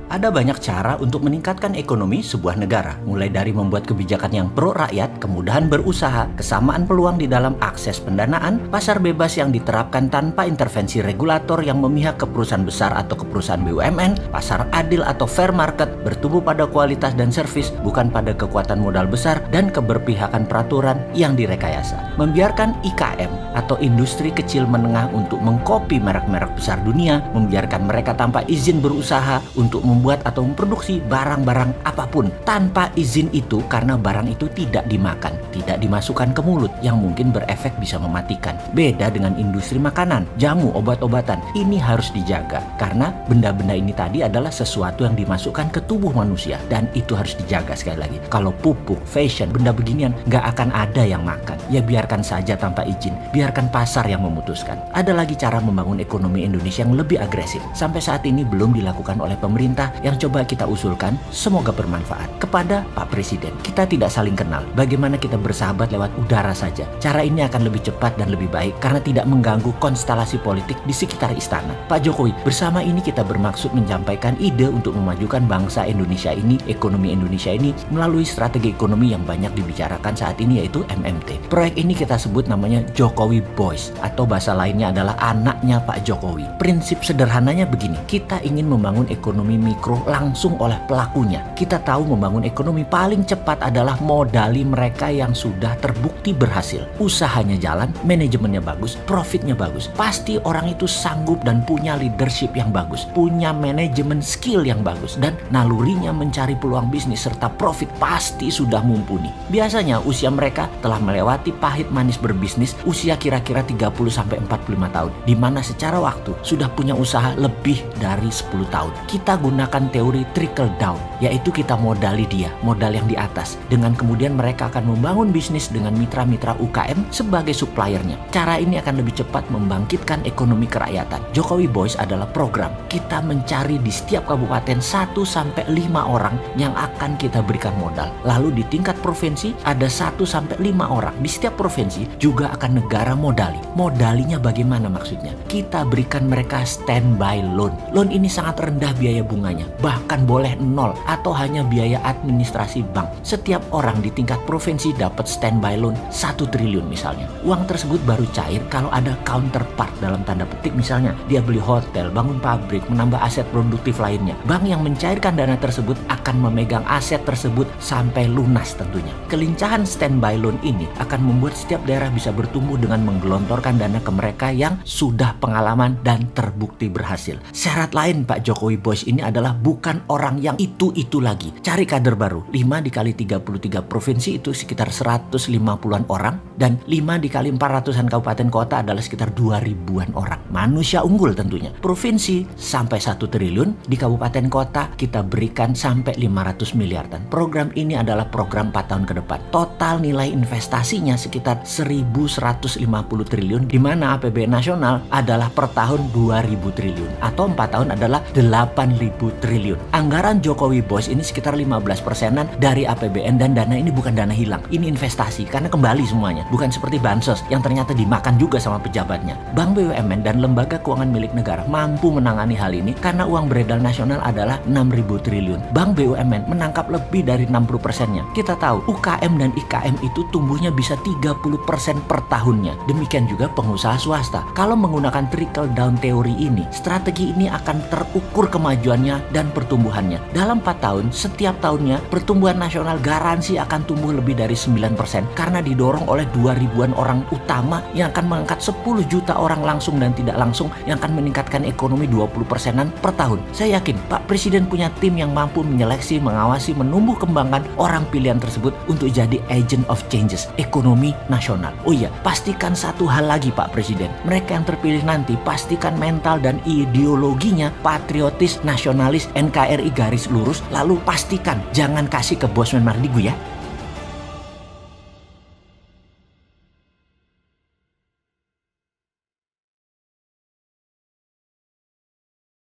Ada banyak cara untuk meningkatkan ekonomi sebuah negara, mulai dari membuat kebijakan yang pro rakyat, kemudahan berusaha, kesamaan peluang di dalam akses pendanaan, pasar bebas yang diterapkan tanpa intervensi regulator yang memihak ke perusahaan besar atau ke perusahaan BUMN, pasar adil atau fair market, bertumbuh pada kualitas dan servis, bukan pada kekuatan modal besar dan keberpihakan peraturan yang direkayasa. Membiarkan IKM atau industri kecil menengah untuk mengkopi merek-merek besar dunia, membiarkan mereka tanpa izin berusaha untuk membuat atau memproduksi barang-barang apapun tanpa izin itu, karena barang itu tidak dimakan, tidak dimasukkan ke mulut yang mungkin berefek bisa mematikan. Beda dengan industri makanan, jamu, obat-obatan. Ini harus dijaga karena benda-benda ini tadi adalah sesuatu yang dimasukkan ke tubuh manusia dan itu harus dijaga. Sekali lagi, kalau pupuk, fashion, benda beginian nggak akan ada yang makan. Ya biarkan saja tanpa izin, biarkan pasar yang memutuskan. Ada lagi cara membangun ekonomi Indonesia yang lebih agresif. Sampai saat ini belum dilakukan oleh pemerintah, yang coba kita usulkan, semoga bermanfaat. Kepada Pak Presiden, kita tidak saling kenal. Bagaimana kita bersahabat lewat udara saja. Cara ini akan lebih cepat dan lebih baik karena tidak mengganggu konstelasi politik di sekitar istana. Pak Jokowi, bersama ini kita bermaksud menyampaikan ide untuk memajukan bangsa Indonesia ini, ekonomi Indonesia ini, melalui strategi ekonomi yang banyak dibicarakan saat ini, yaitu MMT. Proyek ini kita sebut namanya Jokowi Boys, atau bahasa lainnya adalah anaknya Pak Jokowi. Prinsip sederhananya begini, kita ingin membangun ekonomi mikro langsung oleh pelakunya. Kita tahu membangun ekonomi paling cepat adalah modali mereka yang sudah terbukti berhasil. Usahanya jalan, manajemennya bagus, profitnya bagus. Pasti orang itu sanggup dan punya leadership yang bagus, punya manajemen skill yang bagus, dan nalurinya mencari peluang bisnis serta profit pasti sudah mumpuni. Biasanya usia mereka telah melewati pahit manis berbisnis usia kira-kira 30-45 tahun, di mana secara waktu sudah punya usaha lebih dari 10 tahun. Kita gunakan teori trickle down, yaitu kita modali dia, modal yang di atas, dengan kemudian mereka akan membangun bisnis dengan mitra-mitra UKM sebagai suppliernya. Cara ini akan lebih cepat membangkitkan ekonomi kerakyatan. Jokowi Boys adalah program. Kita mencari di setiap kabupaten 1-5 orang yang akan kita berikan modal. Lalu di tingkat provinsi ada 1-5 orang. Di setiap provinsi juga akan negara modali. Modalinya bagaimana maksudnya? Kita berikan mereka standby loan. Loan ini sangat rendah biaya bunganya, bahkan boleh 0 atau hanya biaya administrasi bank. Setiap orang di tingkat provinsi dapat standby loan 1 triliun misalnya. Uang tersebut baru cair kalau ada counterpart, dalam tanda petik, misalnya dia beli hotel, bangun pabrik, menambah aset produktif lainnya. Bank yang mencairkan dana tersebut akan memegang aset tersebut sampai lunas tentunya. Kelincahan standby loan ini akan membuat setiap daerah bisa bertumbuh dengan menggelontorkan dana ke mereka yang sudah pengalaman dan terbukti berhasil. Syarat lain Pak Jokowi Boys ini adalah bukan orang yang itu-itu lagi. Cari kader baru. 5 dikali 33 provinsi itu sekitar 150-an orang, dan 5 dikali 400-an kabupaten kota adalah sekitar 2000-an orang. Manusia unggul tentunya. Provinsi sampai 1 triliun, di kabupaten kota kita berikan sampai 500 miliar. Dan program ini adalah program 4 tahun ke depan. Total nilai investasinya sekitar 1.150 triliun, di mana APBN nasional adalah per tahun 2.000 triliun, atau 4 tahun adalah 8.000 triliun. Anggaran Jokowi Boys ini sekitar 15%-an dari APBN, dan dana ini bukan dana hilang. Ini investasi karena kembali semuanya. Bukan seperti bansos yang ternyata dimakan juga sama pejabatnya. Bank BUMN dan lembaga keuangan milik negara mampu menangani hal ini karena uang beredar nasional adalah 6.000 triliun. Bank BUMN menangkap lebih dari 60%-nya. Kita tahu UKM dan IKM itu tumbuhnya bisa 30% per tahunnya. Demikian juga pengusaha swasta. Kalau menggunakan trickle down teori ini, strategi ini akan terukur kemajuannya dan pertumbuhannya. Dalam 4 tahun, setiap tahunnya pertumbuhan nasional garansi akan tumbuh lebih dari 9% karena didorong oleh 2.000-an orang utama yang akan mengangkat 10 juta orang langsung dan tidak langsung, yang akan meningkatkan ekonomi 20%-an per tahun. Saya yakin Pak Presiden punya tim yang mampu menyeleksi, mengawasi, menumbuh kembangkan orang pilihan tersebut untuk jadi agent of changes ekonomi nasional. Oh iya, pastikan satu hal lagi Pak Presiden. Mereka yang terpilih nanti pastikan mental dan ideologinya patriotis, nasionalis, NKRI garis lurus. Lalu pastikan jangan kasih ke Bosman Mardigu ya.